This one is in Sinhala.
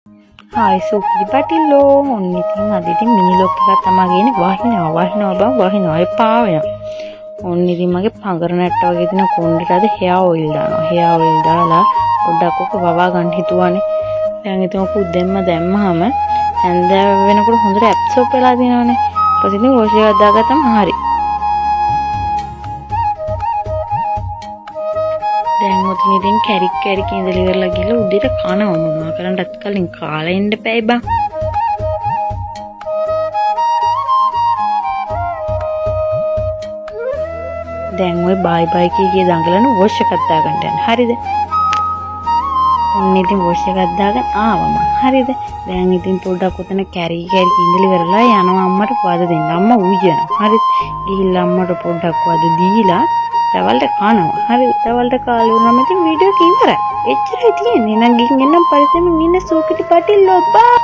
හායි සුපි පැටිල්ලෝ ඔන්න ඉතින් අද ඉතින් මිනි ලොක් එකක් තමයි ගේන්නේ වහිනවා එපා වෙනවා. ඔන්න ඉතින් මගේ පඟර නැට්ට වගේ තියෙන කොණ්ඩේට අද හෙයා ඔයිල් දානවා. හෙයා ඔයිල් දාලා පොඩ්ඩක් ඔක වවා ගන්න හිතුවානේ. දැන් ඉතින් ඔක උදෙන්ම දැම්මහම හැන්දෑව වෙනකොට හොඳට ඇබ්සෝප් වෙලා දිනවනේ. ඊපස්සේ ඉතින් වොෂ් එකක් දාගත්තම හරි. දැන් ඔතන ඉතින් කැරික් ඉඳලා ඉවරලා ගිහලා උදේට කනවා මොනවා කරන්නත් කලින් කාලා ඉන්න බෑ බං. දැන් ඔය බයි කී දඟලන වොෂ් එකක් දාගන්න යන්න. හරිද? ඔන්න ඉතින් වොෂ් එකක් දාගෙන ආවම. හරිද? දැන් ඉතින් පොඩ්ඩක් උතන කැරි ඉඳලා ඉවරලා යනවා අම්මට වද දෙන්න. අම්මා ඌජනවා. හරිද? ගිහිල්ලා අම්මට පොඩ්ඩක් වද දීලා දවල්ට කනවා. හරිද? දවල්ට කාලේ වුණාම ඉතින් වීඩියෝ එක ඉවරයි. එච්චරයි තියෙන්නේ. නම් ගිහින් එන්නම් පරිස්සමෙන් ඉන්න සූකිටි පැටිල්ලෝ බා.